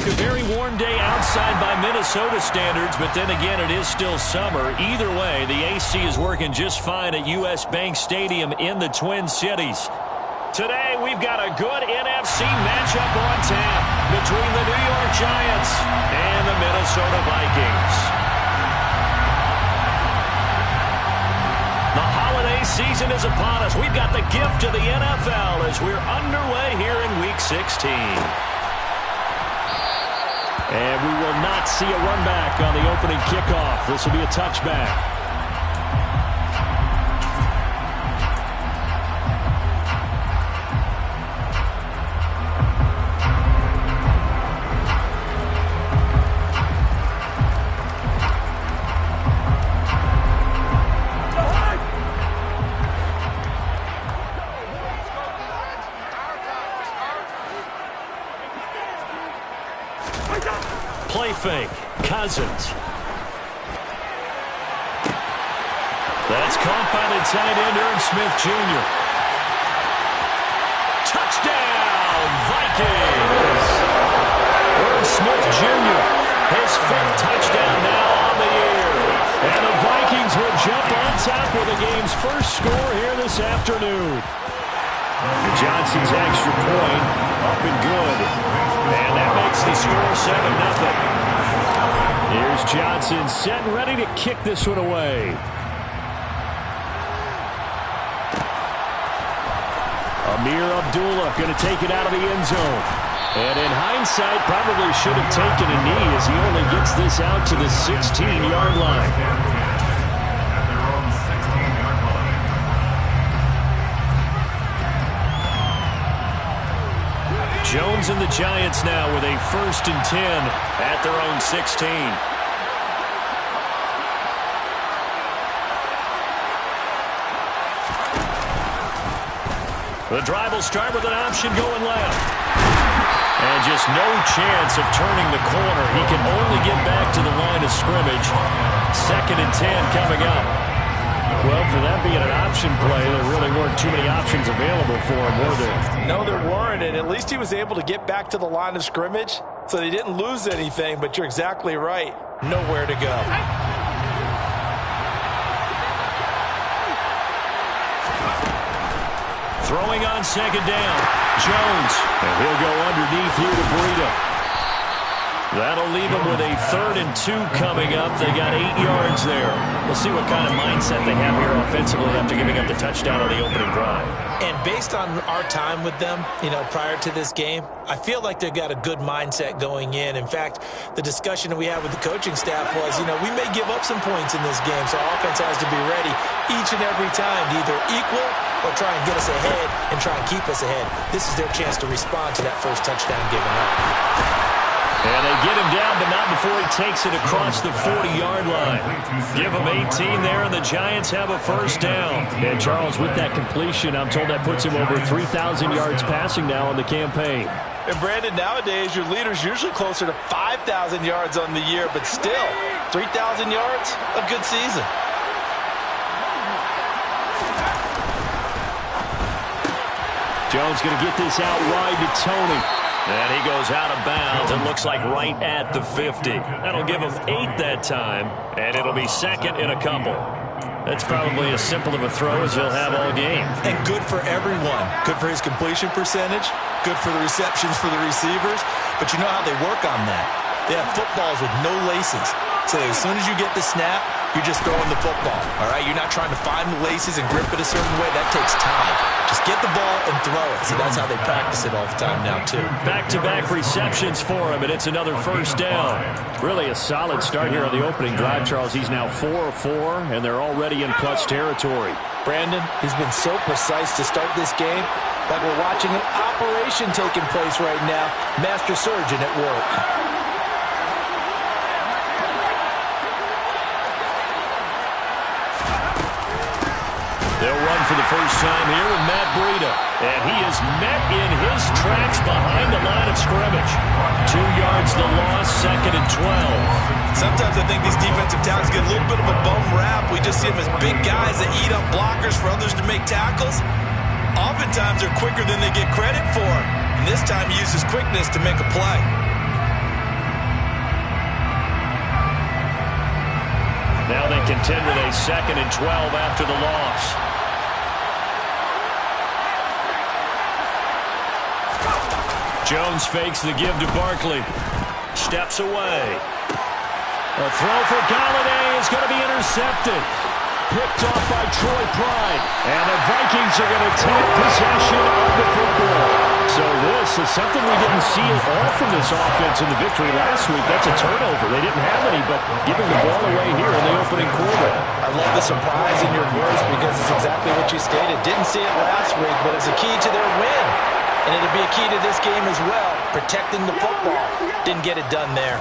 A very warm day outside by Minnesota standards, but then again, it is still summer. Either way, the AC is working just fine at U.S. Bank Stadium in the Twin Cities. Today, we've got a good NFC matchup on tap between the New York Giants and the Minnesota Vikings. The holiday season is upon us. We've got the gift of the NFL as we're underway here in Week 16. And we will not see a run back on the opening kickoff. This will be a touchback. Play fake. Cousins. That's caught by the tight end, Irv Smith Jr. Touchdown, Vikings! Irv Smith Jr. His fifth touchdown now on the year. And the Vikings will jump on top with the game's first score here this afternoon. Johnson's extra point up and good. And that makes the score 7-0. Here's Johnson set and ready to kick this one away. Amir Abdullah going to take it out of the end zone. And in hindsight, probably should have taken a knee as he only gets this out to the 16-yard line. Jones and the Giants now with a 1st and 10 at their own 16. The drive will start with an option going left. And just no chance of turning the corner. He can only get back to the line of scrimmage. 2nd and 10 coming up. Well, for that being an option play, there really weren't too many options available for him, were there? No, there weren't, and at least he was able to get back to the line of scrimmage, so they didn't lose anything, but you're exactly right. Nowhere to go. Throwing on 2nd down, Jones. And he'll go underneath here to Breida. That'll leave them with a 3rd and 2 coming up. They got 8 yards there. We'll see what kind of mindset they have here offensively after giving up the touchdown on the opening drive. And based on our time with them, prior to this game, I feel like they've got a good mindset going in. In fact, the discussion that we had with the coaching staff was, we may give up some points in this game, so our offense has to be ready each and every time to either equal or try and get us ahead and try and keep us ahead. This is their chance to respond to that first touchdown given up. And they get him down, but not before he takes it across the 40-yard line. Give him 18 there, and the Giants have a 1st down. And Charles, with that completion, I'm told that puts him over 3,000 yards passing now on the campaign. And Brandon, nowadays, your leader's usually closer to 5,000 yards on the year, but still, 3,000 yards, a good season. Jones going to get this out wide to Tony. And he goes out of bounds. It looks like right at the 50. That'll give him 8 that time, and it'll be 2nd and a couple. That's probably as simple of a throw as he'll have all game. And good for everyone. Good for his completion percentage. Good for the receptions for the receivers. But you know how they work on that. They have footballs with no laces. So as soon as you get the snap, you're just throwing the football. All right? You're not trying to find the laces and grip it a certain way. That takes time. Just get the ball and throw it. So that's how they practice it all the time now, too. Back-to-back receptions for him, and it's another 1st down. Really a solid start here on the opening drive, Charles. He's now 4 of 4, and they're already in plus territory. Brandon, he's been so precise to start this game, like we're watching an operation taking place right now. Master surgeon at work. They'll run for the first time here with Matt Breida. And he is met in his tracks behind the line of scrimmage. 2 yards the loss, 2nd and 12. Sometimes I think these defensive tackles get a little bit of a bum rap. We just see them as big guys that eat up blockers for others to make tackles. Oftentimes they're quicker than they get credit for. And this time he uses quickness to make a play. Now they contend with a 2nd and 12 after the loss. Jones fakes the give to Barkley. Steps away. A throw for Galladay is going to be intercepted. Picked off by Troy Pride. And the Vikings are going to take possession of the football. So this is something we didn't see at all from this offense in the victory last week. That's a turnover. They didn't have any, but giving the ball away here in the opening quarter. I love the surprise in your voice because it's exactly what you stated. Didn't see it last week, but it's a key to their win. And it'll be a key to this game as well, protecting the football. Didn't get it done there.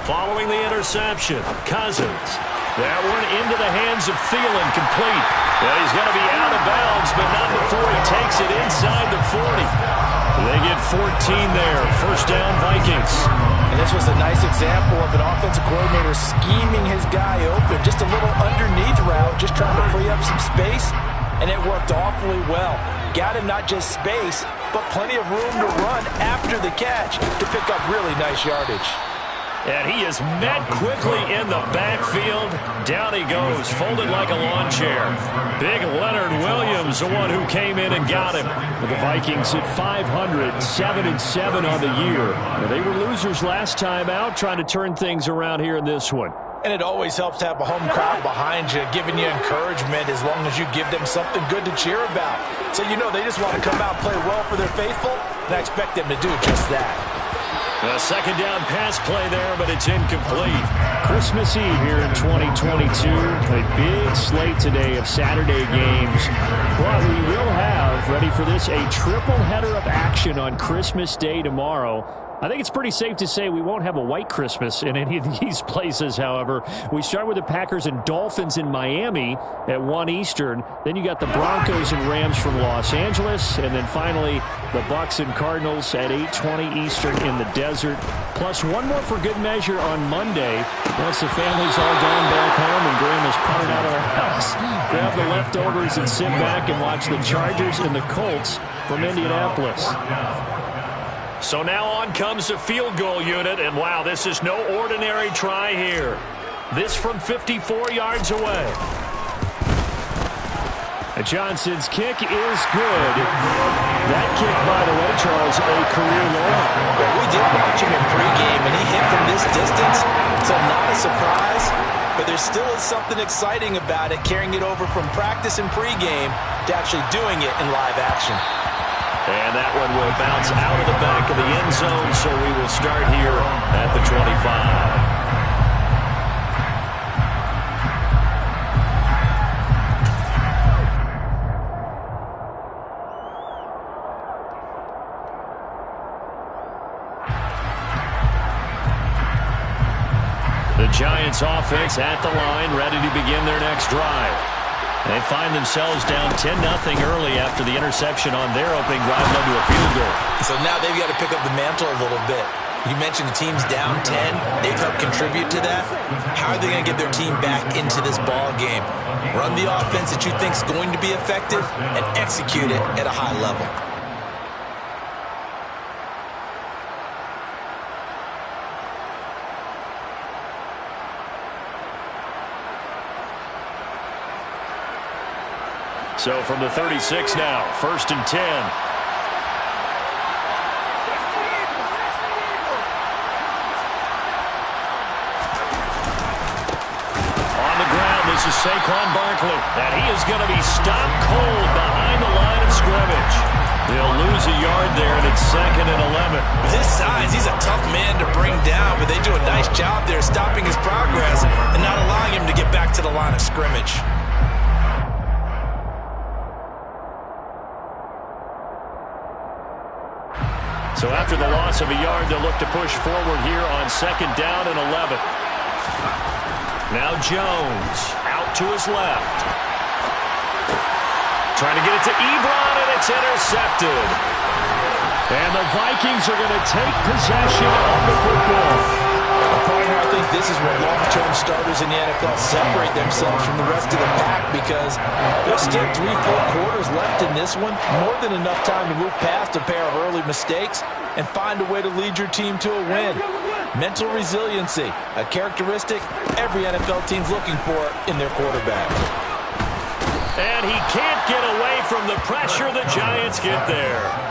Following the interception, Cousins. That one into the hands of Thielen, complete. Well, he's going to be out of bounds, but not before he takes it inside the 40. They get 14 there. First down, Vikings. And this was a nice example of an offensive coordinator scheming his guy open. Just a little underneath route, just trying to free up some space, and it worked awfully well. Got him not just space, but plenty of room to run after the catch to pick up really nice yardage. And he is met quickly in the backfield. Down he goes, folded like a lawn chair. Big Leonard Williams, the one who came in and got him. With the Vikings at 500, 7-7 on the year. They were losers last time out, trying to turn things around here in this one. And it always helps to have a home crowd behind you, giving you encouragement as long as you give them something good to cheer about. So you know they just want to come out and play well for their faithful, and I expect them to do just that. A second down pass play there, but it's incomplete. Christmas Eve here in 2022. A big slate today of Saturday games. But we will have, ready for this, a triple header of action on Christmas Day tomorrow. I think it's pretty safe to say we won't have a white Christmas in any of these places, however. We start with the Packers and Dolphins in Miami at 1 Eastern. Then you got the Broncos and Rams from Los Angeles. And then finally, the Bucks and Cardinals at 8:20 Eastern in the desert. Plus one more for good measure on Monday. Once the family's all gone back home and Grandma's punted out of our house, grab the leftovers and sit back and watch the Chargers and the Colts from Indianapolis. So now on comes the field goal unit, and wow, this is no ordinary try here. This from 54 yards away. Johnson's kick is good. That kick, by the way, Charles, a career low. Well, we did watch him in pregame, and he hit from this distance, so not a surprise. But there still is something exciting about it, carrying it over from practice and pregame to actually doing it in live action. And that one will bounce out of the back of the end zone, so we will start here at the 25. The Giants offense at the line, ready to begin their next drive. They find themselves down 10-0 early after the interception on their opening drive led to a field goal. So now they've got to pick up the mantle a little bit. You mentioned the team's down 10. They've helped contribute to that. How are they going to get their team back into this ball game? Run the offense that you think is going to be effective and execute it at a high level. So from the 36 now, 1st and 10. On the ground, this is Saquon Barkley. And he is going to be stopped cold behind the line of scrimmage. They'll lose a yard there, and it's 2nd and 11. With his size, he's a tough man to bring down, but they do a nice job there stopping his progress and not allowing him to get back to the line of scrimmage. So after the loss of a yard, they'll look to push forward here on 2nd down and 11. Now Jones out to his left. Trying to get it to Ebron, and it's intercepted. And the Vikings are going to take possession of the football. Partner, I think this is where long-term starters in the NFL separate themselves from the rest of the pack because there's still 3-4 quarters left in this one. More than enough time to move past a pair of early mistakes and find a way to lead your team to a win. Mental resiliency, a characteristic every NFL team's looking for in their quarterback. And he can't get away from the pressure. The Giants get there.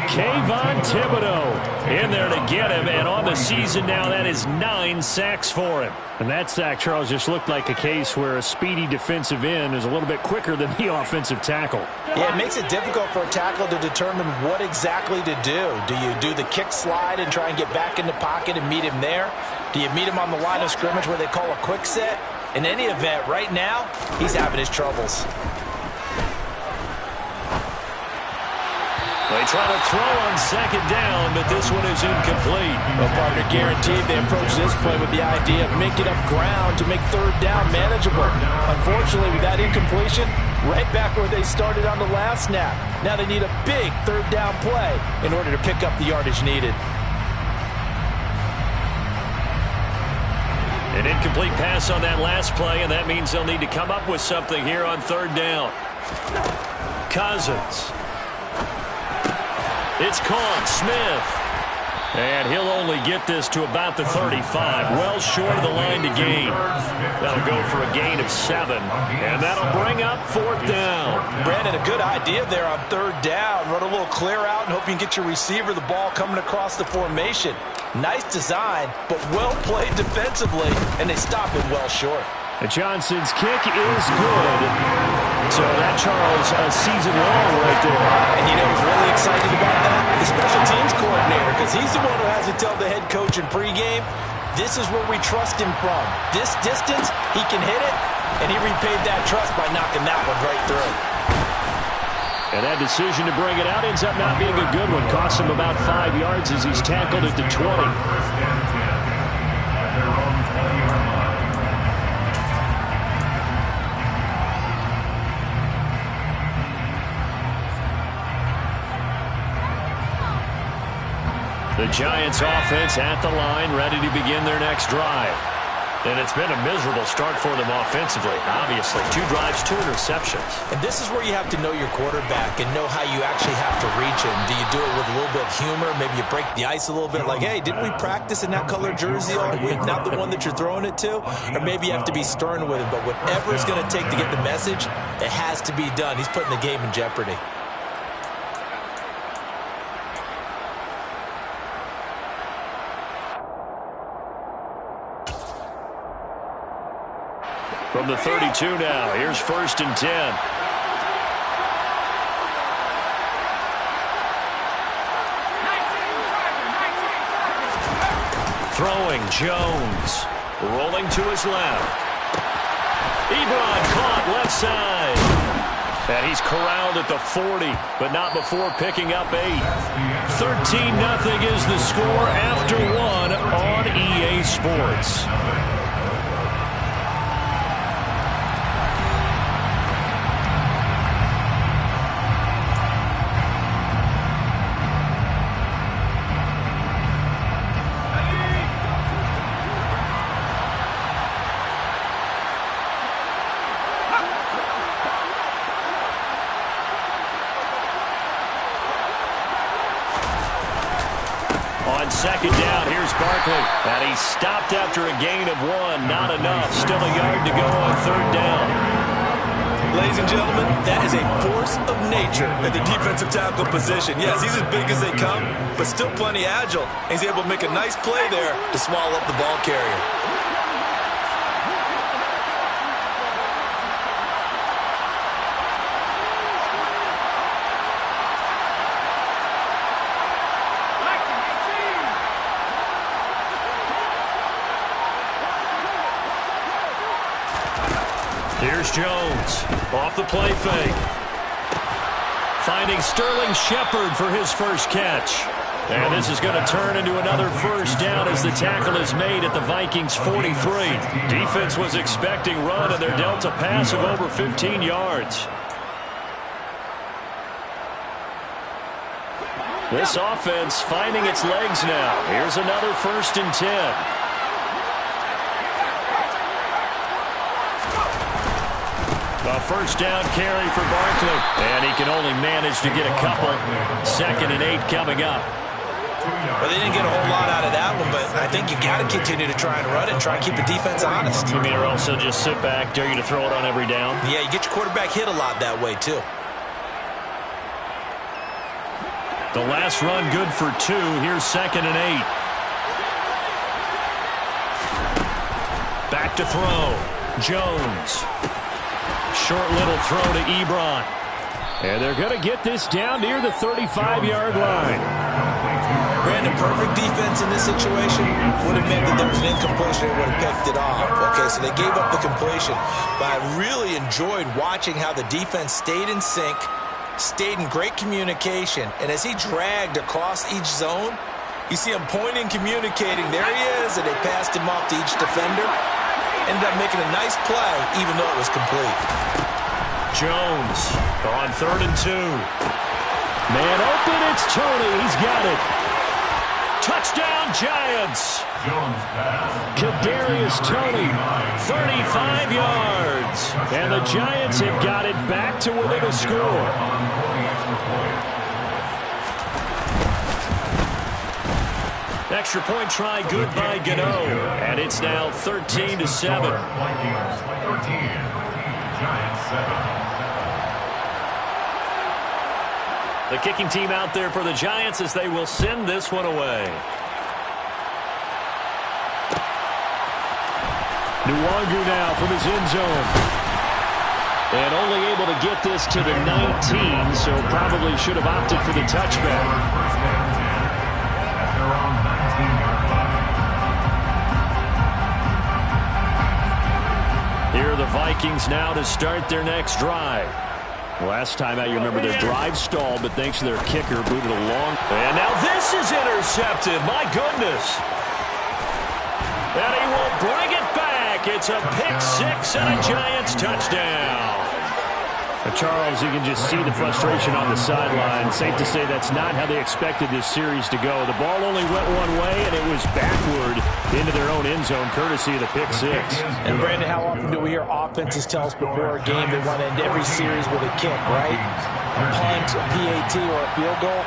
Kayvon Thibodeau in there to get him, and on the season now, that is 9 sacks for him. And that sack, Charles, just looked like a case where a speedy defensive end is a little bit quicker than the offensive tackle. Yeah, it makes it difficult for a tackle to determine what exactly to do. Do you do the kick slide and try and get back in the pocket and meet him there? Do you meet him on the line of scrimmage where they call a quick set? In any event, right now, he's having his troubles. They try to throw on second down, but this one is incomplete. Well, partner, guaranteed they approach this play with the idea of making up ground to make third down manageable. Unfortunately, with that incompletion, right back where they started on the last snap. Now they need a big third down play in order to pick up the yardage needed. An incomplete pass on that last play, and that means they'll need to come up with something here on third down. Cousins. It's caught. Smith. And he'll only get this to about the 35. Well short of the line to gain. That'll go for a gain of 7. And that'll bring up fourth down. Brandon, a good idea there on third down. Run a little clear out and hope you can get your receiver the ball coming across the formation. Nice design, but well played defensively, and they stop him well short. And Johnson's kick is good. So that, Charles, a season long right there. And you know who's really excited about that? The special teams coordinator, because he's the one who has to tell the head coach in pregame, this is where we trust him from. This distance, he can hit it, and he repaid that trust by knocking that one right through. And that decision to bring it out ends up not being a good one. Costs him about 5 yards as he's tackled at the 20. The Giants offense at the line, ready to begin their next drive. And it's been a miserable start for them offensively, obviously. 2 drives, 2 interceptions. And this is where you have to know your quarterback and know how you actually have to reach him. Do you do it with a little bit of humor? Maybe you break the ice a little bit like, hey, didn't we practice in that color jersey all week? Not the one that you're throwing it to? Or maybe you have to be stern with him. But whatever it's going to take to get the message, it has to be done. He's putting the game in jeopardy. From the 32 now, here's 1st and 10. Throwing, Jones. Rolling to his left. Ebron caught left side. And he's corralled at the 40, but not before picking up 8. 13-0 is the score after 1 on EA Sports. On second down, here's Barkley. And he's stopped after a gain of 1. Not enough. Still a yard to go on third down. Ladies and gentlemen, that is a force of nature at the defensive tackle position. Yes, he's as big as they come, but still plenty agile. He's able to make a nice play there to swallow up the ball carrier. Here's Jones, off the play fake. Finding Sterling Shepard for his first catch. And this is going to turn into another first down as the tackle is made at the Vikings 43. Defense was expecting run, and they're dealt a pass of over 15 yards. This offense finding its legs now. Here's another 1st and 10. A first down carry for Barkley. And he can only manage to get a couple. 2nd and 8 coming up. Well, they didn't get a whole lot out of that one, but I think you got to continue to try and run it and try and keep the defense honest. You mean, or also just sit back, dare you to throw it on every down? Yeah, you get your quarterback hit a lot that way, too. The last run good for 2. Here's 2nd and 8. Back to throw. Jones. Short little throw to Ebron. And they're going to get this down near the 35-yard line. Brandon, perfect defense in this situation would have meant that there was an incompletion. They would have picked it off. Okay, so they gave up the completion. But I really enjoyed watching how the defense stayed in sync, stayed in great communication, and as he dragged across each zone, you see him pointing, communicating. There he is, and they passed him off to each defender. Ended up making a nice play, even though it was complete. Jones on 3rd and 2. Man open, it's Tony. He's got it. Touchdown, Giants. Kadarius Toney, 35 yards. And the Giants have got it back to within a score. Extra point try good by Gano. And it's now 13-7. Vikings 13, Giants 7. The kicking team out there for the Giants as they will send this one away. Nwangu now from his end zone. And only able to get this to the 19, so probably should have opted for the touchback. Here are the Vikings now to start their next drive. Last time out, you remember their drive stalled, but thanks to their kicker, booted along. And now this is intercepted. My goodness. And he will bring it back. It's a pick 6 and a Giants touchdown. Charles, you can just see the frustration on the sideline. Safe to say that's not how they expected this series to go. The ball only went one way, and it was backward into their own end zone, courtesy of the pick 6. And, Brandon, how often do we hear offenses tell us before a game they want to end every series with a kick, right? A punt, a PAT, or a field goal.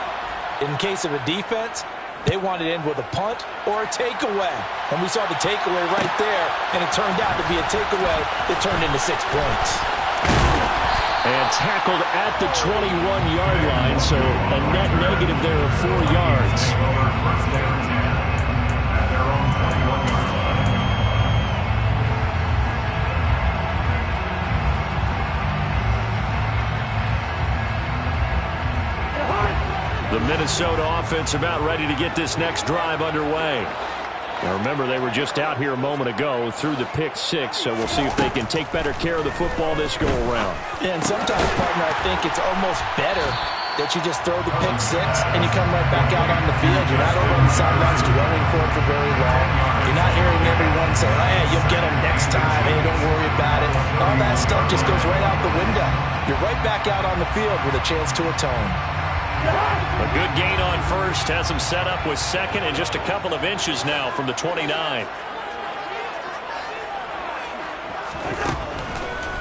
In case of a defense, they want to end with a punt or a takeaway. And we saw the takeaway right there, and it turned out to be a takeaway that turned into 6 points. And tackled at the 21-yard line, so a net negative there of 4 yards. The Minnesota offense about ready to get this next drive underway. Now remember, they were just out here a moment ago through the pick 6, so we'll see if they can take better care of the football this go-around. Yeah, and sometimes, partner, I think it's almost better that you just throw the pick 6 and you come right back out on the field. You're not over on the sidelines dwelling for it for very long. You're not hearing everyone say, hey, you'll get them next time. Hey, don't worry about it. All that stuff just goes right out the window. You're right back out on the field with a chance to atone. A good gain on first, has him set up with 2nd and just a couple of inches now from the 29.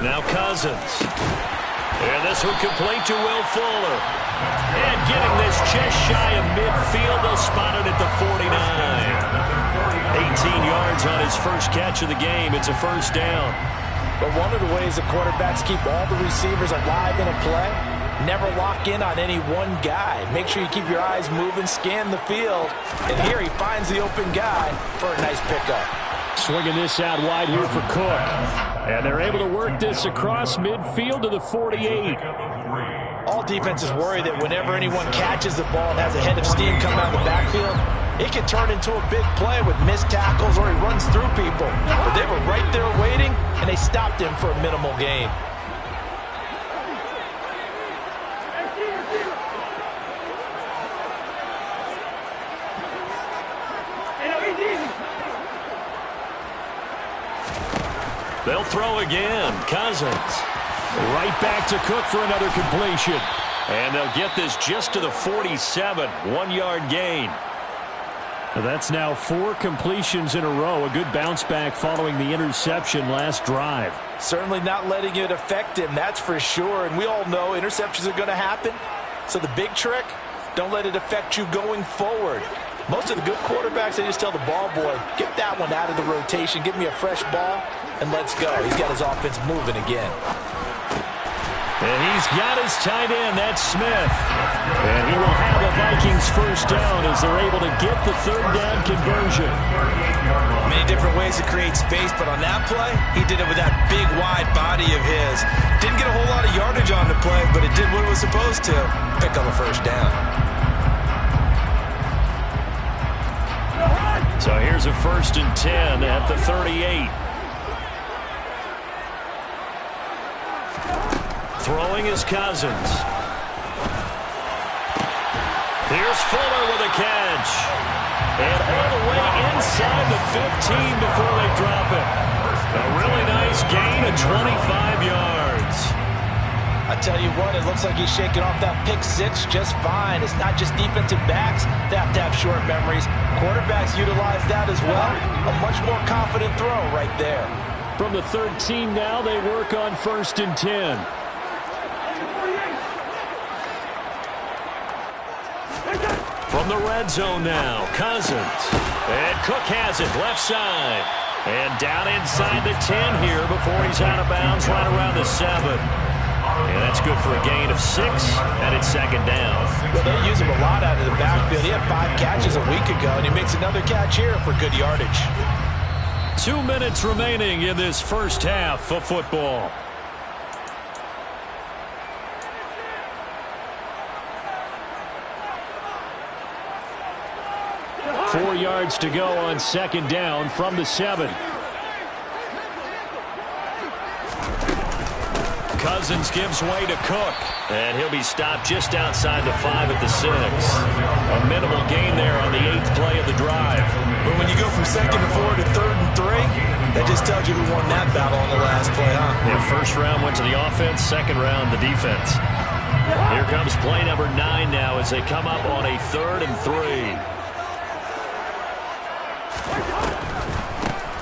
Now Cousins. And this one complete to Will Fuller. And getting this just shy of midfield, they'll spot it at the 49. 18 yards on his first catch of the game. It's a first down. But one of the ways the quarterbacks keep all the receivers alive in a play, never lock in on any one guy. Make sure you keep your eyes moving, scan the field. And here he finds the open guy for a nice pickup. Swinging this out wide here for Cook. And they're able to work this across midfield to the 48. All defenses worry that whenever anyone catches the ball and has a head of steam coming out of the backfield, it can turn into a big play with missed tackles or he runs through people. But they were right there waiting, and they stopped him for a minimal gain. They'll throw again. Cousins. Right back to Cook for another completion. And they'll get this just to the 47. 1-yard gain. That's now 4 completions in a row. A good bounce back following the interception last drive. Certainly not letting it affect him, that's for sure. And we all know interceptions are going to happen. So the big trick, don't let it affect you going forward. Most of the good quarterbacks, they just tell the ball boy, get that one out of the rotation, give me a fresh ball, and let's go. He's got his offense moving again. And he's got his tight end, that's Smith. And he will have a Vikings first down as they're able to get the third down conversion. Many different ways to create space, but on that play, he did it with that big, wide body of his. Didn't get a whole lot of yardage on the play, but it did what it was supposed to. Pick up a first down. So here's a 1st and 10 at the 38. Throwing is Cousins. Here's Fuller with a catch. And all the way inside the 15 before they drop it. A really nice gain of 25 yards. I tell you what, it looks like he's shaking off that pick six just fine. It's not just defensive backs that have to have short memories. Quarterbacks utilize that as well. A much more confident throw right there. From the 13 now, they work on 1st and 10. From the red zone now, Cousins. And Cook has it, left side. And down inside the 10 here before he's out of bounds right around the 7. And that's good for a gain of 6, and it's 2nd down. Well, they use him a lot out of the backfield. He had 5 catches a week ago, and he makes another catch here for good yardage. 2 minutes remaining in this first half of football. Four yards to go on 2nd down from the 7. Cousins gives way to Cook. And he'll be stopped just outside the 5 at the 6. A minimal gain there on the 8th play of the drive. But when you go from 2nd and 4 to 3rd and 3, that just tells you who won that battle on the last play, huh? Yeah, 1st round went to the offense, 2nd round the defense. Here comes play number 9 now as they come up on a 3rd and 3.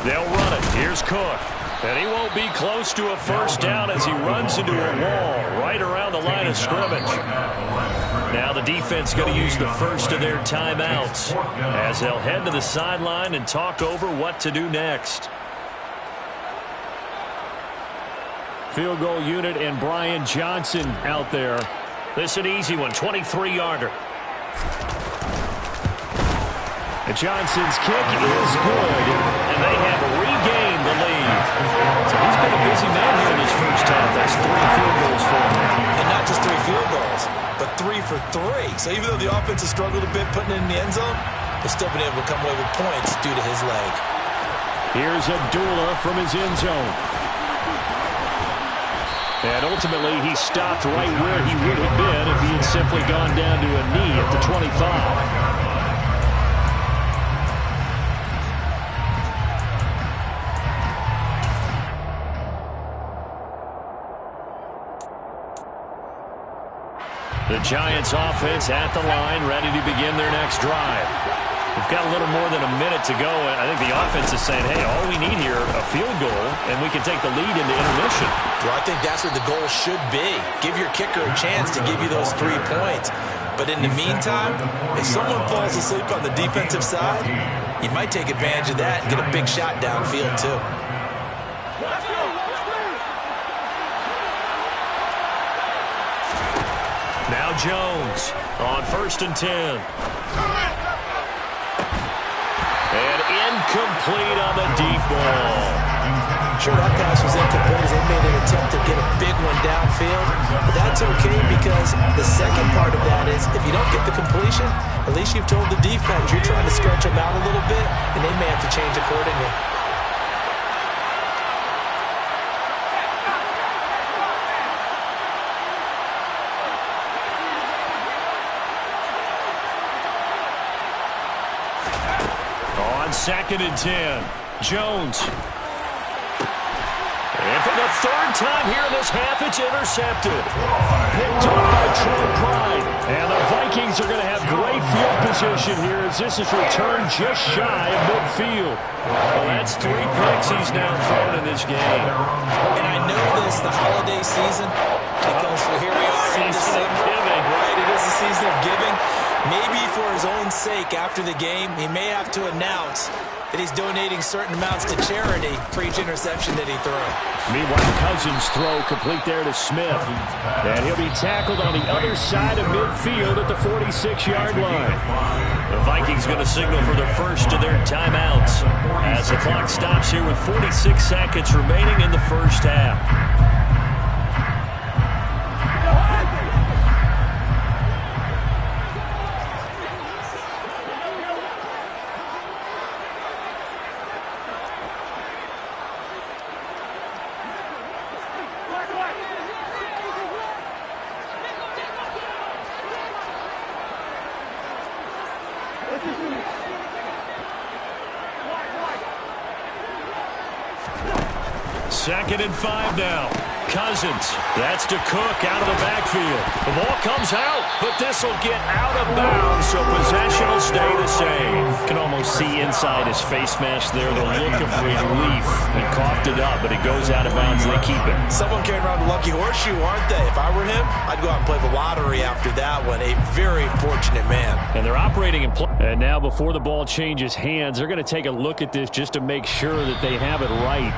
They'll run it. Here's Cook. And he won't be close to a first down as he runs into a wall right around the line of scrimmage. Now the defense going to use the first of their timeouts as they'll head to the sideline and talk over what to do next. Field goal unit and Brian Johnson out there. This an easy one, 23-yarder. Johnson's kick is good, and they have regained the lead. So he's been a busy man here in this first half. That's 3 field goals for him. And not just 3 field goals, but 3 for 3. So even though the offense has struggled a bit putting it in the end zone, they've still been able to come away with points due to his leg. Here's Abdullah from his end zone. And ultimately, he stopped right where he would have been if he had simply gone down to a knee at the 25. The Giants offense at the line, ready to begin their next drive. We've got a little more than a minute to go, and I think the offense is saying, hey, all we need here, a field goal, and we can take the lead into intermission. Well, I think that's what the goal should be. Give your kicker a chance to give you those 3 points. But in the meantime, if someone falls asleep on the defensive side, you might take advantage of that and get a big shot downfield, too. Now Jones on 1st and 10. And incomplete on the deep ball. Sure, that pass was incomplete as they made an attempt to get a big one downfield. But that's okay because the second part of that is if you don't get the completion, at least you've told the defense you're trying to stretch them out a little bit, and they may have to change accordingly. On 2nd and 10, Jones. And for the 3rd time here in this half, it's intercepted. Picked up by Troy Pride. And the Vikings are going to have great field position here as this is returned just shy of midfield. Well, that's 3 picks he's now thrown in this game. And I know this, the holiday season, because here we are in December. Season of giving. Right, it is the season of giving. Maybe if for his own sake after the game, he may have to announce that he's donating certain amounts to charity for each interception that he throws. Meanwhile, Cousins' throw complete there to Smith. And he'll be tackled on the other side of midfield at the 46-yard line. The Vikings going to signal for the first of their timeouts as the clock stops here with 46 seconds remaining in the first half. Second and 5 now. Cousins. That's to Cook out of the backfield. The ball comes out, but this will get out of bounds, so possession will stay the same. You can almost see inside his face mask there the look of relief. He coughed it up, but it goes out of bounds and they keep it. Someone carrying around the lucky horseshoe, aren't they? If I were him, I'd go out and play the lottery after that one. A very fortunate man. And they're operating in play. And now before the ball changes hands, they're going to take a look at this just to make sure that they have it right.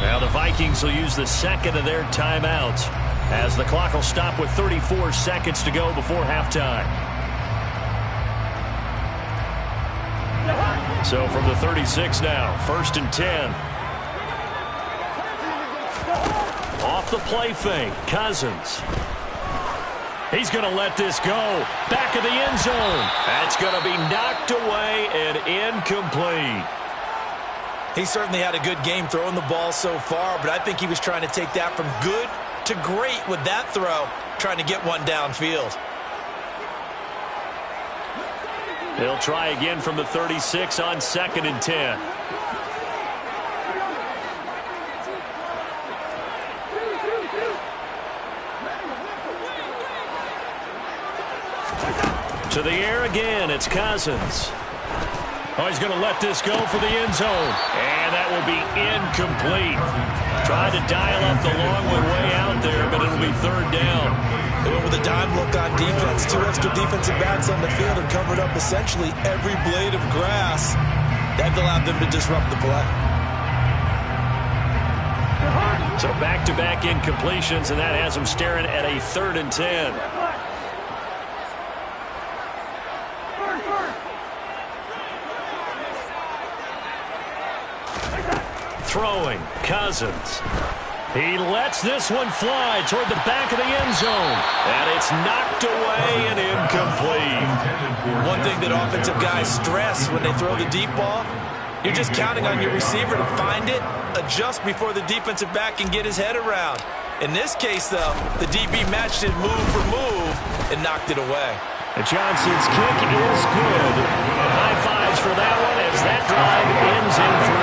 Now the Vikings will use the second of their timeouts as the clock will stop with 34 seconds to go before halftime. So from the 36 now, 1st and 10. Off the play fake, Cousins. He's going to let this go. Back of the end zone. That's going to be knocked away and incomplete. He certainly had a good game throwing the ball so far, but I think he was trying to take that from good to great with that throw, trying to get one downfield. He'll try again from the 36 on 2nd and 10. To the air again, it's Cousins. Oh, he's going to let this go for the end zone. And that will be incomplete. Tried to dial up the long one way out there, but it'll be 3rd down. They went with a dime look on defense. 2 extra defensive backs on the field and covered up essentially every blade of grass. That allowed them to disrupt the play. So back-to-back incompletions, and that has them staring at a 3rd and 10. Throwing, Cousins. He lets this one fly toward the back of the end zone. And it's knocked away and incomplete. One thing that offensive guys stress when they throw the deep ball, you're just counting on your receiver to find it, adjust before the defensive back can get his head around. In this case, though, the DB matched it move for move and knocked it away. Johnson's kick is good. High fives for that one as that drive ends in 3.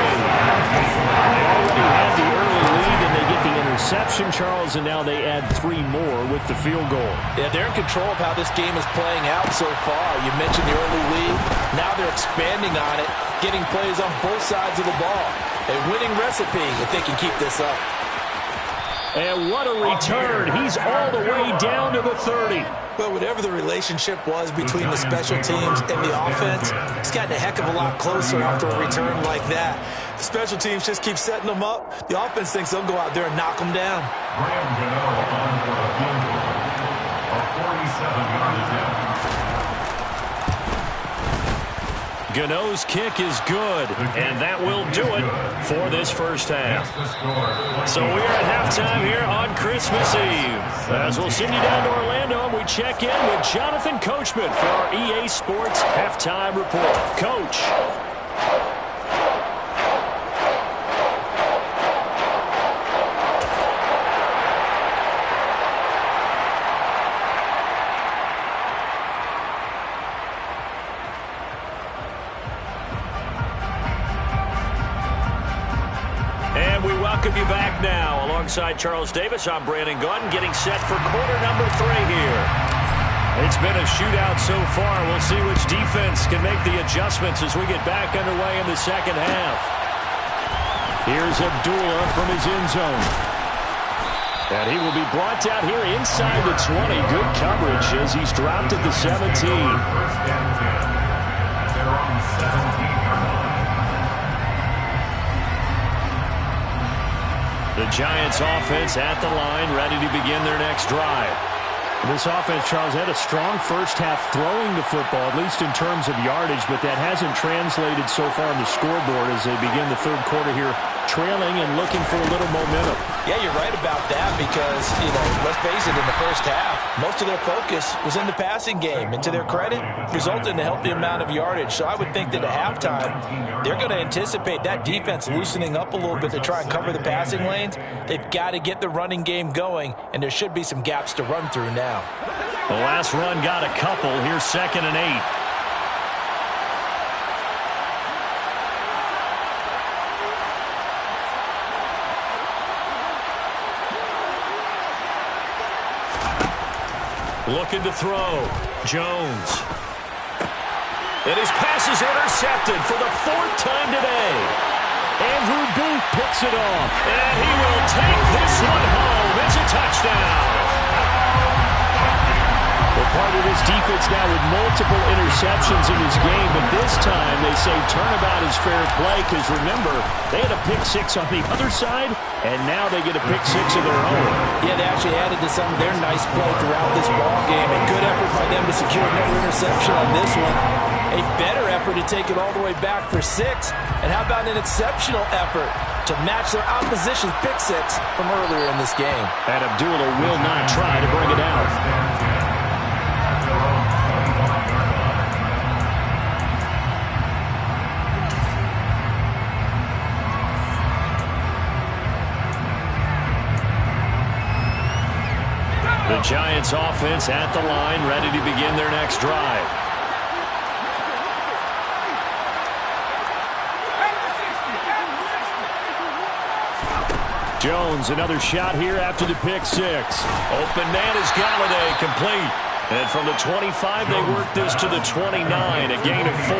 They already had the early lead, and they get the interception, Charles, and now they add 3 more with the field goal. Yeah, they're in control of how this game is playing out so far. You mentioned the early lead. Now they're expanding on it, getting plays on both sides of the ball. A winning recipe if they can keep this up. And what a return. He's all the way down to the 30. But whatever the relationship was between the special teams and the offense, it's gotten a heck of a lot closer after a return like that. The special teams just keep setting them up. The offense thinks they'll go out there and knock them down. Gano's kick is good, and that will do it for this first half. So we are at halftime here on Christmas Eve. As we'll send you down to Orlando, and we check in with Jonathan Coachman for our EA Sports Halftime Report. Coach. Welcome you back now. Alongside Charles Davis, I'm Brandon Gordon, getting set for quarter number 3 here. It's been a shootout so far. We'll see which defense can make the adjustments as we get back underway in the second half. Here's Abdullah from his end zone. And he will be brought down here inside the 20. Good coverage as he's dropped at the 17. First and 10. They're on the 17-yard line. The Giants offense at the line, ready to begin their next drive. This offense, Charles, had a strong first half throwing the football, at least in terms of yardage, but that hasn't translated so far on the scoreboard as they begin the third quarter here, trailing and looking for a little momentum. Yeah, you're right about that because, let's face it, in the first half, most of their focus was in the passing game. And to their credit, resulted in a healthy amount of yardage. So I would think that at halftime, they're going to anticipate that defense loosening up a little bit to try and cover the passing lanes. They've got to get the running game going, and there should be some gaps to run through now. The last run got a couple. Here's 2nd and 8. Looking to throw. Jones. And his pass is intercepted for the 4th time today. Andrew Booth picks it off. And he will take this one home. It's a touchdown. Well, part of this defense now with multiple interceptions in this game, but this time they say turnabout is fair play because, remember, they had a pick 6 on the other side, and now they get a pick 6 of their own. Yeah, they actually added to some of their nice play throughout this ball game. A good effort by them to secure another interception on this one. A better effort to take it all the way back for 6. And how about an exceptional effort to match their opposition's pick 6 from earlier in this game. And Abdullah will not try to bring it out. The Giants offense at the line, ready to begin their next drive. Jones, another shot here after the pick 6. Open man is Galladay, complete. And from the 25, they work this to the 29, a gain of 4.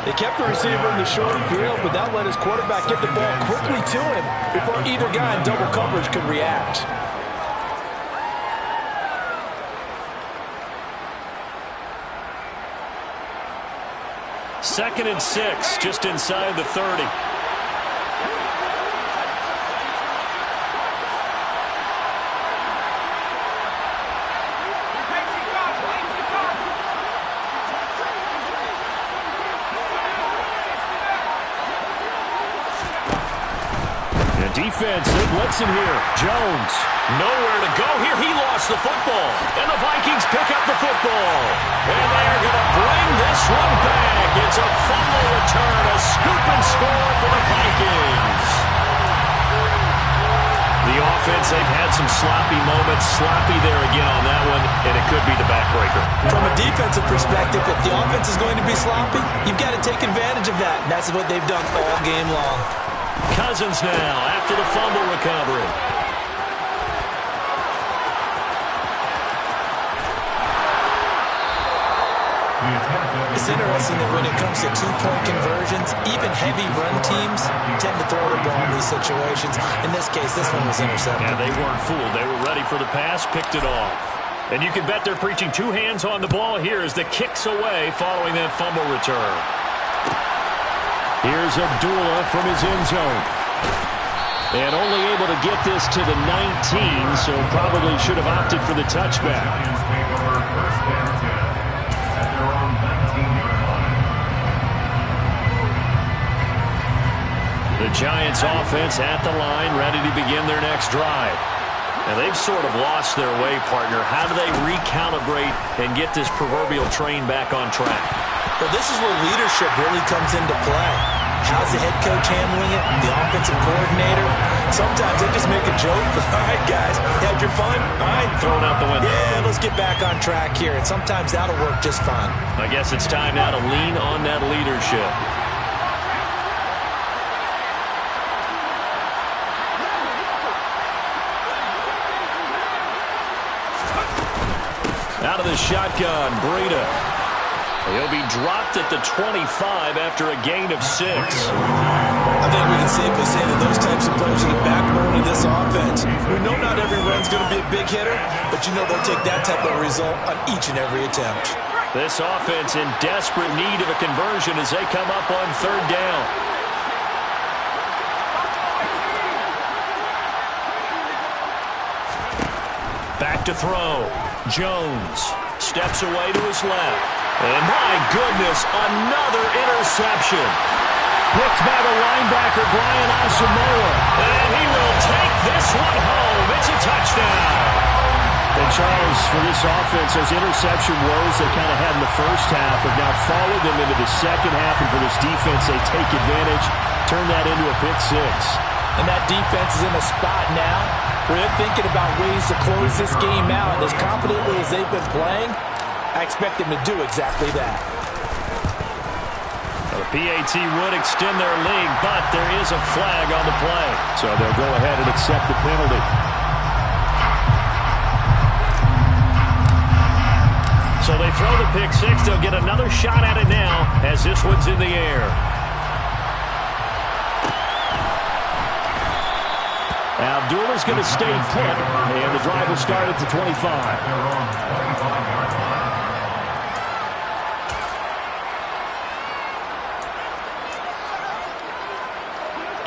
They kept the receiver in the short field, but that let his quarterback get the ball quickly to him before either guy in double coverage could react. Second and 6, just inside the 30. Defense, they're blitzing here. Jones, nowhere to go here. He lost the football. And the Vikings pick up the football. And they're going to bring this one back. It's a fumble return, a scoop and score for the Vikings. The offense, they've had some sloppy moments. Sloppy there again on that one, and it could be the backbreaker. From a defensive perspective, if the offense is going to be sloppy, you've got to take advantage of that. And that's what they've done all game long. Cousins now after the fumble recovery. It's interesting that when it comes to two-point conversions, even heavy run teams tend to throw the ball in these situations. In this case, this one was intercepted. Yeah, they weren't fooled. They were ready for the pass, picked it off. And you can bet they're preaching 2 hands on the ball here as the kick's away following that fumble return. Here's Abdullah from his end zone. And only able to get this to the 19, so probably should have opted for the touchback. The Giants offense at the line, ready to begin their next drive. And they've sort of lost their way, partner. How do they recalibrate and get this proverbial train back on track? Well, this is where leadership really comes into play. How's the head coach handling it? The offensive coordinator? Sometimes they just make a joke. All right, guys, had your fun? All right. Thrown out the window. Yeah, let's get back on track here. And sometimes that'll work just fine. I guess it's time now to lean on that leadership. Out of the shotgun, Breida. He'll be dropped at the 25 after a gain of 6. I think we can safely say that those types of plays are the backbone of this offense. We know not every run's going to be a big hitter, but you know they'll take that type of result on each and every attempt. This offense in desperate need of a conversion as they come up on 3rd down. Back to throw. Jones steps away to his left. And my goodness, another interception. Picked by the linebacker, Brian Asamoah. And he will take this one home. It's a touchdown. And Charles, for this offense, those interception woes they kind of had in the first half have now followed them into the second half. And for this defense, they take advantage, turn that into a pick 6. And that defense is in a spot now where they're thinking about ways to close this game out. And as confidently as they've been playing, I expect them to do exactly that. The PAT would extend their lead, but there is a flag on the play. So they'll go ahead and accept the penalty. So they throw the pick 6. They'll get another shot at it now as this one's in the air. Abdullah's going to stay put, and the drive will start at the 25.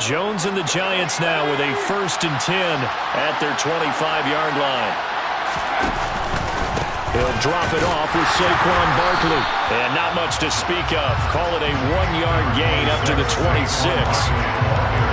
Jones and the Giants now with a 1st and 10 at their 25-yard line. He'll drop it off with Saquon Barkley. And not much to speak of. Call it a 1-yard gain up to the 26.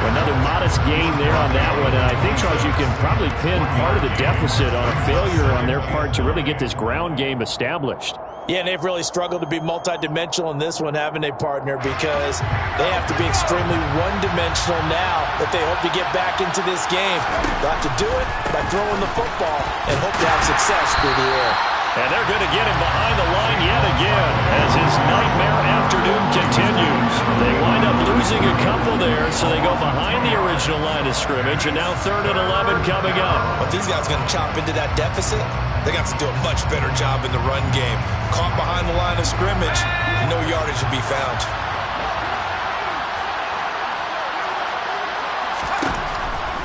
Another modest gain there on that one. And I think, Charles, you can probably pin part of the deficit on a failure on their part to really get this ground game established. Yeah, and they've really struggled to be multidimensional in this one, haven't they, partner? Because they have to be extremely one-dimensional now if they hope to get back into this game. They'll have to do it by throwing the football and hope to have success through the air. And they're going to get him behind the line yet again as his nightmare afternoon continues. They wind up losing a couple there, so they go behind the original line of scrimmage, and now 3rd and 11 coming up. But these guys are going to chop into that deficit. They got to do a much better job in the run game. Caught behind the line of scrimmage, no yardage to be found.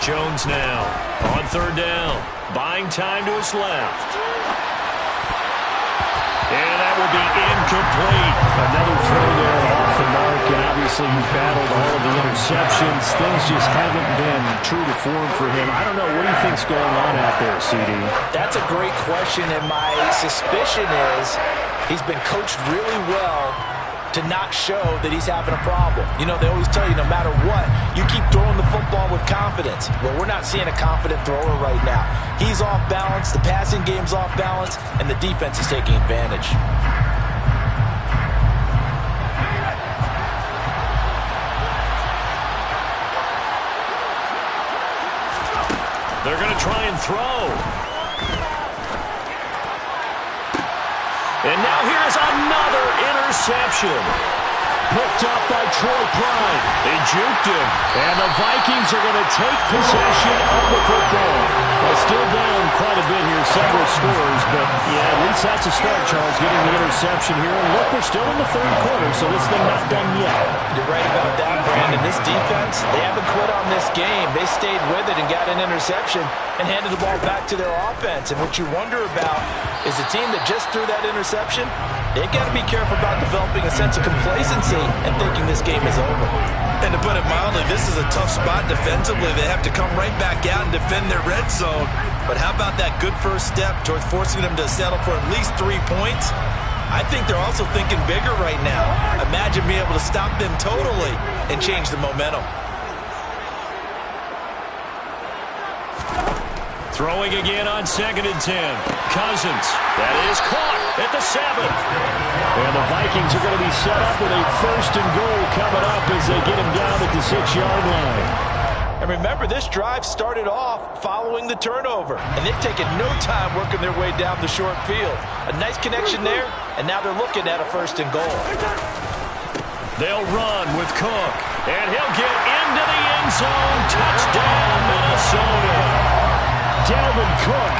Jones now on 3rd down, buying time to his left. And that will be incomplete. Another throw there off the mark, and obviously he's battled all of the interceptions. Things just haven't been true to form for him. I don't know. What do you think's going on out there, CD? That's a great question, and my suspicion is he's been coached really well to not show that he's having a problem. You know, they always tell you no matter what, you keep throwing the football with confidence. Well, we're not seeing a confident thrower right now. He's off balance, the passing game's off balance, and the defense is taking advantage. They're going to try and throw. And now here's another interception. Picked up by Troy Pride. They juked him. And the Vikings are going to take possession of the football. Well, still down quite a bit here, several scores. But, yeah, at least that's a start, Charles, getting the interception here. And look, we're still in the 3rd quarter, so this thing not done yet. You're right about that, Brandon. This defense, they haven't quit on this game. They stayed with it and got an interception and handed the ball back to their offense. And what you wonder about is the team that just threw that interception, they've got to be careful about developing a sense of complacency and thinking this game is over. And to put it mildly, this is a tough spot defensively. They have to come right back out and defend their red zone. But how about that good first step towards forcing them to settle for at least 3 points? I think they're also thinking bigger right now. Imagine being able to stop them totally and change the momentum. Throwing again on 2nd and 10. Cousins. That is caught at the 7. And the Vikings are going to be set up with a 1st and goal coming up as they get him down at the 6-yard line. And remember, this drive started off following the turnover. And they've taken no time working their way down the short field. A nice connection there, and now they're looking at a 1st and goal. They'll run with Cook. And he'll get into the end zone. Touchdown, Minnesota. Dalvin Cook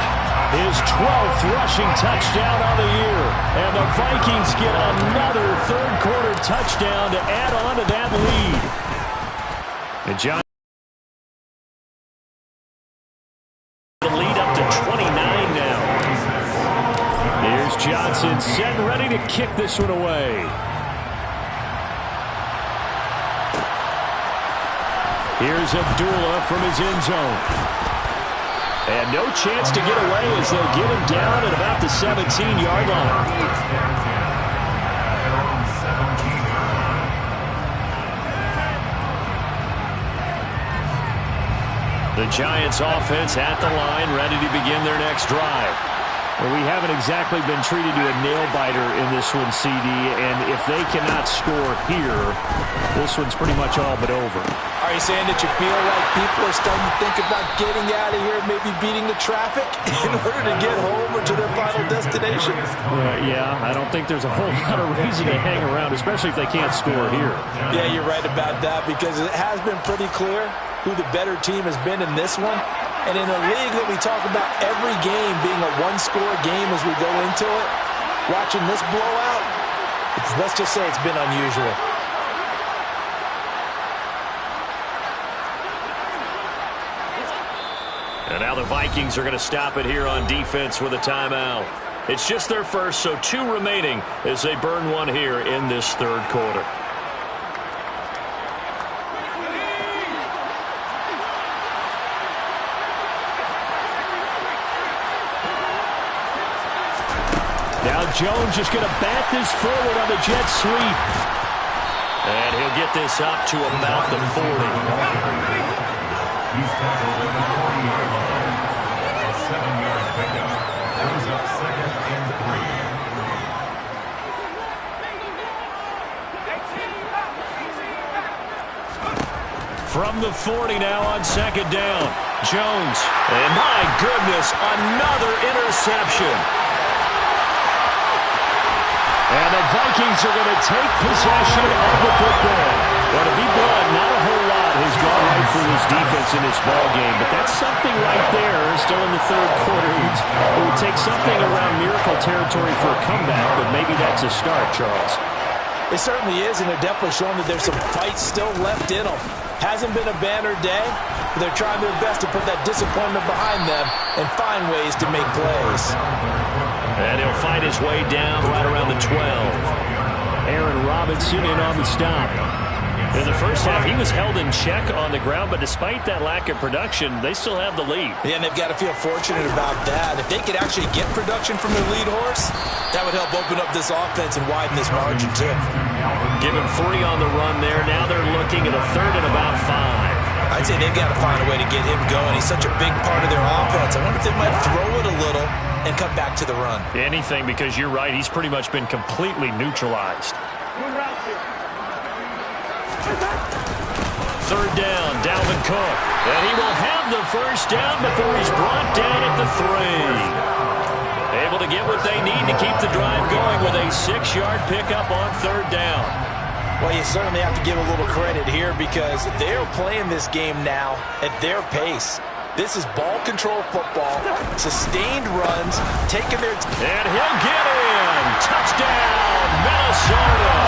His 12th rushing touchdown on the year. And the Vikings get another third-quarter touchdown to add on to that lead. And John, the lead up to 29 now. Here's Johnson set and ready to kick this one away. Here's Abdullah from his end zone. And no chance to get away as they'll get him down at about the 17-yard line. The Giants offense at the line, ready to begin their next drive. Well, we haven't exactly been treated to a nail-biter in this one, CD, and if they cannot score here, this one's pretty much all but over. Are you saying that you feel like people are starting to think about getting out of here, maybe beating the traffic in order to get home or to their final destination? Yeah, I don't think there's a whole lot of reason to hang around, especially if they can't score here. Yeah, you're right about that, because it has been pretty clear who the better team has been in this one. And in a league that we talk about every game being a one-score game as we go into it, watching this blowout, let's just say it's been unusual. And now the Vikings are going to stop it here on defense with a timeout. It's just their first, so 2 remaining as they burn one here in this third quarter. Now Jones just going to bat this forward on the jet sweep. And he'll get this up to about the 40. He's tackled at the 40-yard line. A 7-yard pickup. Brings up 2nd and 3. From the 40 now on 2nd down. Jones. And my goodness, another interception. And the Vikings are going to take possession of the football. Well, to be blunt, not a whole lot has gone right for this defense in this ball game, but that's something right there. Still in the third quarter. It would take something around miracle territory for a comeback, but maybe that's a start, Charles. It certainly is, and they're definitely showing that there's some fight still left in them. Hasn't been a banner day, but they're trying their best to put that disappointment behind them and find ways to make plays. And he'll fight his way down right around the 12. Aaron Robinson in on the stop. In the first half, he was held in check on the ground, but despite that lack of production, they still have the lead. Yeah, and they've got to feel fortunate about that. If they could actually get production from their lead horse, that would help open up this offense and widen this margin, too. Give him 3 on the run there. Now they're looking at a 3rd and about 5. I'd say they've got to find a way to get him going. He's such a big part of their offense. I wonder if they might throw it a little and come back to the run. Anything, because you're right. He's pretty much been completely neutralized. 3rd down, Dalvin Cook. And he will have the first down before he's brought down at the 3. Able to get what they need to keep the drive going with a 6-yard pickup on 3rd down. Well, you certainly have to give a little credit here because they're playing this game now at their pace. This is ball control football, sustained runs, taking their... And he'll get in. Touchdown, Minnesota.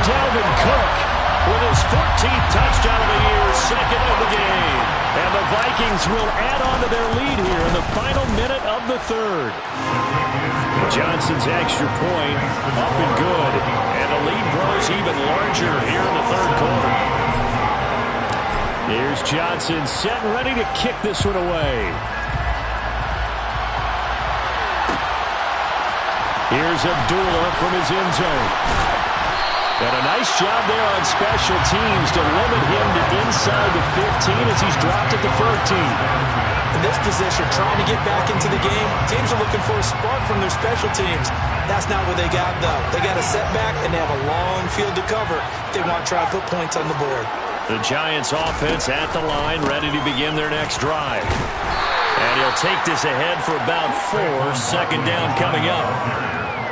Dalvin Cook with his 14th touchdown of the year, 2nd of the game. And the Vikings will add on to their lead here in the final minute of the 3rd. Johnson's extra point up and good. And the lead grows even larger here in the 3rd quarter. Here's Johnson set and ready to kick this one away. Here's Abdullah from his end zone. And a nice job there on special teams to limit him to inside the 15 as he's dropped at the 14. In this position, trying to get back into the game, teams are looking for a spark from their special teams. That's not what they got, though. They got a setback, and they have a long field to cover if they want to try to put points on the board. The Giants offense at the line, ready to begin their next drive. And he'll take this ahead for about 4. 2nd down coming up.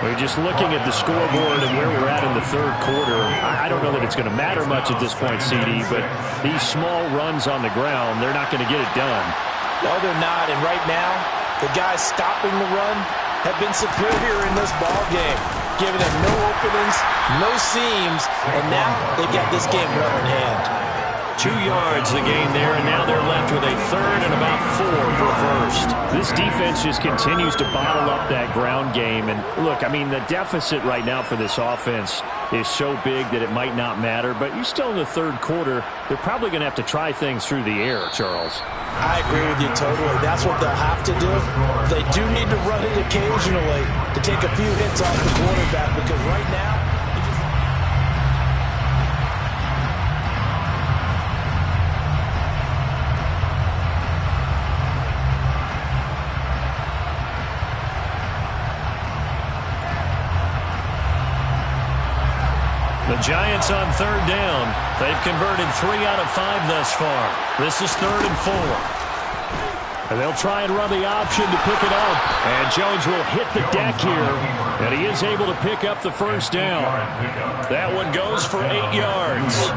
We're just looking at the scoreboard and where we're at in the 3rd quarter. I don't know that it's going to matter much at this point, CD, but these small runs on the ground, they're not going to get it done. No, they're not. And right now, The guys stopping the run have been superior in this ball game, giving them no openings, no seams, and now they've got this game well in hand. 2 yards the gain there, and now they're left with a third and about 4 for first. This defense just continues to bottle up that ground game. And look, I mean, the deficit right now for this offense is so big that it might not matter. But you're still in the third quarter. They're probably going to have to try things through the air, Charles. I agree with you totally. That's what they'll have to do. They do need to run it occasionally to take a few hits off the quarterback, because right now, the Giants on third down. They've converted 3 out of 5 thus far. This is 3rd and 4. And they'll try and run the option to pick it up. And Jones will hit the deck here. And he is able to pick up the first down. That one goes for 8 yards.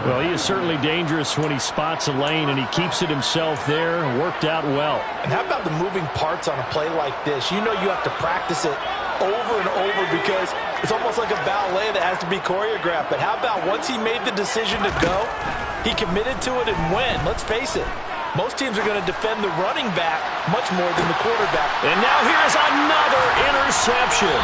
Well, he is certainly dangerous when he spots a lane, and he keeps it himself there. Worked out well. And how about the moving parts on a play like this? You know you have to practice it over and over, because it's almost like a ballet that has to be choreographed. But how about once he made the decision to go, he committed to it and went. Let's face it, most teams are going to defend the running back much more than the quarterback. And now here's another interception.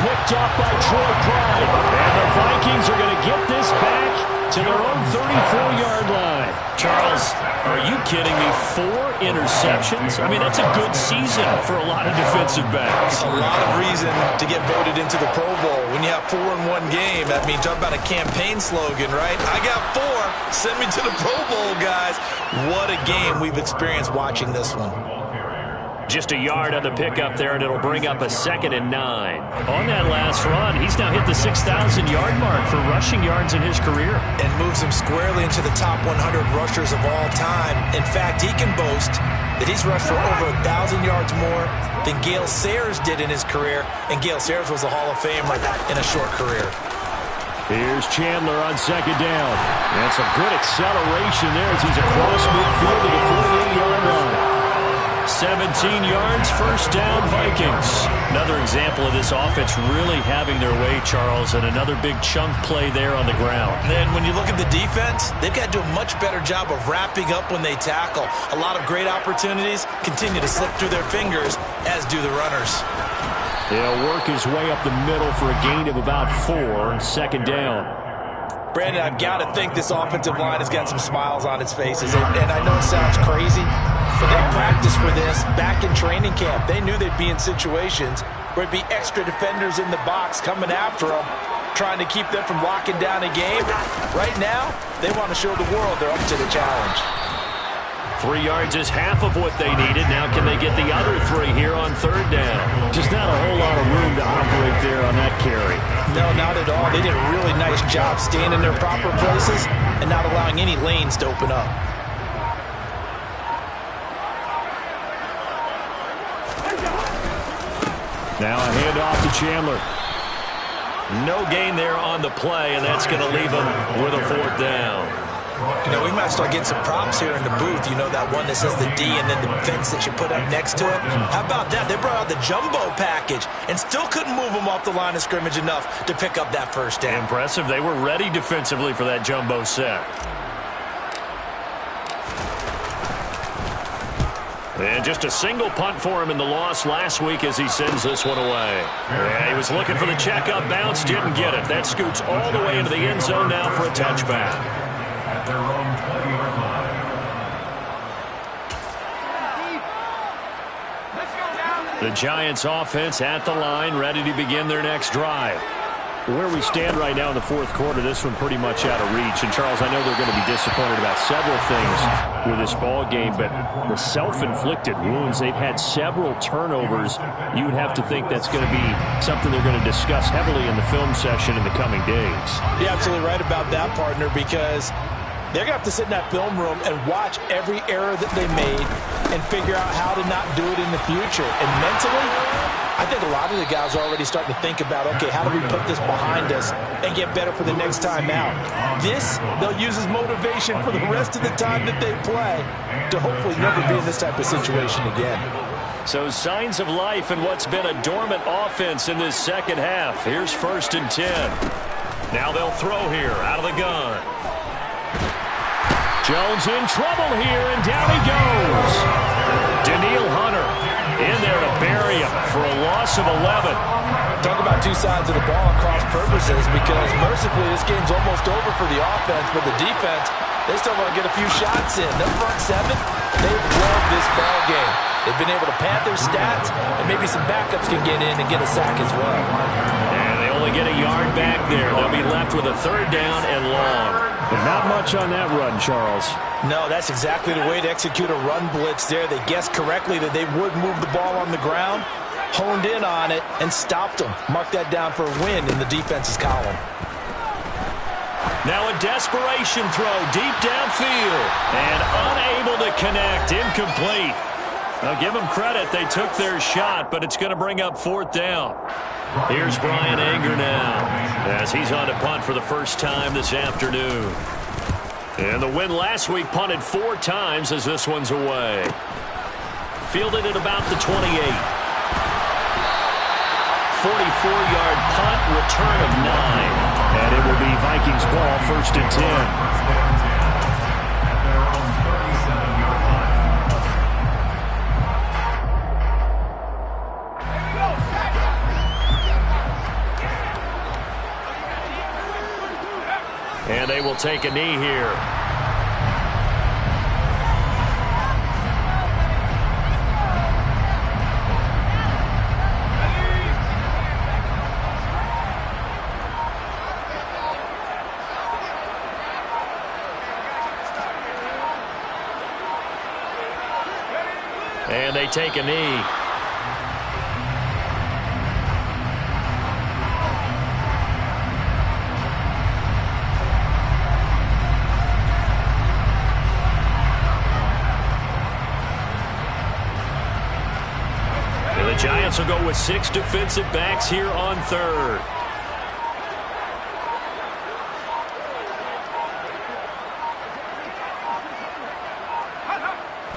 Picked up by Troy Pride. And the Vikings are going to get this back to their own 34-yard line. Charles, are you kidding me? 4 interceptions? I mean, that's a good season for a lot of defensive backs. A lot of reason to get voted into the Pro Bowl. When you have 4 in one game, I mean, talk about a campaign slogan, right? I got 4. Send me to the Pro Bowl, guys. What a game we've experienced watching this one. Just a yard on the pickup there, and it'll bring up a 2nd and 9. On that last run, he's now hit the 6,000-yard mark for rushing yards in his career. And moves him squarely into the top 100 rushers of all time. In fact, he can boast that he's rushed for over 1,000 yards more than Gale Sayers did in his career. And Gale Sayers was a Hall of Famer in a short career. Here's Chandler on 2nd down. And some good acceleration there as he's across midfield to the 48-yard line. 17 yards, first down, Vikings. Another example of this offense really having their way, Charles, and another big chunk play there on the ground. And then when you look at the defense, they've got to do a much better job of wrapping up when they tackle. A lot of great opportunities continue to slip through their fingers, as do the runners. He'll work his way up the middle for a gain of about 4, 2nd down. Brandon, I've got to think this offensive line has got some smiles on its faces. And I know it sounds crazy, but they practiced for this back in training camp. They knew they'd be in situations where it'd be extra defenders in the box coming after them, trying to keep them from locking down a game. Right now, they want to show the world they're up to the challenge. 3 yards is half of what they needed. Now can they get the other 3 here on 3rd down? Just not a whole lot of room to operate there on that carry. No, not at all. They did a really nice job staying in their proper places and not allowing any lanes to open up. Now a handoff to Chandler. No gain there on the play, and that's going to leave them with a 4th down. You know, we might start getting some props here in the booth. You know, that one that says the D and then the fence that you put up next to it. How about that? They brought out the jumbo package and still couldn't move them off the line of scrimmage enough to pick up that first down. Impressive. They were ready defensively for that jumbo set. And just a single punt for him in the loss last week as he sends this one away. Yeah, he was looking for the checkup bounce, didn't get it. That scoots all the way into the end zone now for a touchback. At their own 20-yard line. The Giants offense at the line, ready to begin their next drive. Where we stand right now in the 4th quarter, this one pretty much out of reach. And, Charles, I know they're going to be disappointed about several things with this ball game, but the self-inflicted wounds, they've had several turnovers. You would have to think that's going to be something they're going to discuss heavily in the film session in the coming days. You're absolutely right about that, partner, because They're going to have to sit in that film room and watch every error that they made and figure out how to not do it in the future. And mentally, I think a lot of the guys are already starting to think about, okay, how do we put this behind us and get better for the next time out? This, they'll use as motivation for the rest of the time that they play to hopefully never be in this type of situation again. So signs of life in what's been a dormant offense in this second half. Here's 1st and 10. Now they'll throw here out of the gun. Jones in trouble here, and down he goes. Daniil Hunter in there to bury him for a loss of 11. Talk about two sides of the ball at cross purposes, because mercifully this game's almost over for the offense, but the defense, they still want to get a few shots in. Their front seven, they've won this ball game. They've been able to pad their stats, and maybe some backups can get in and get a sack as well. And they only get a yard back there. They'll be left with a 3rd down and long. But not much on that run, Charles. No, that's exactly the way to execute a run blitz there. They guessed correctly that they would move the ball on the ground, honed in on it, and stopped them. Mark that down for a win in the defense's column. Now a desperation throw deep downfield. And unable to connect. Incomplete. Now give them credit. They took their shot, but it's going to bring up 4th down. Here's Brian Anger now as he's on to punt for the first time this afternoon. And the win last week, punted 4 times as this one's away. Fielded at about the 28. 44-yard punt, return of 9. And it will be Vikings ball, 1st and 10. And they will take a knee here. And they take a knee. Giants will go with 6 defensive backs here on 3rd.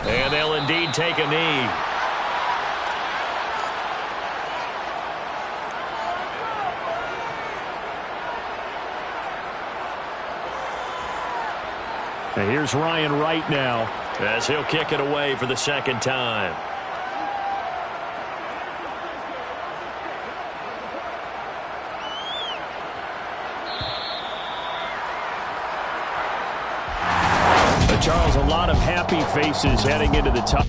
And they'll indeed take a knee. And here's Ryan Wright now as he'll kick it away for the 2nd time. Charles, a lot of happy faces heading into the top.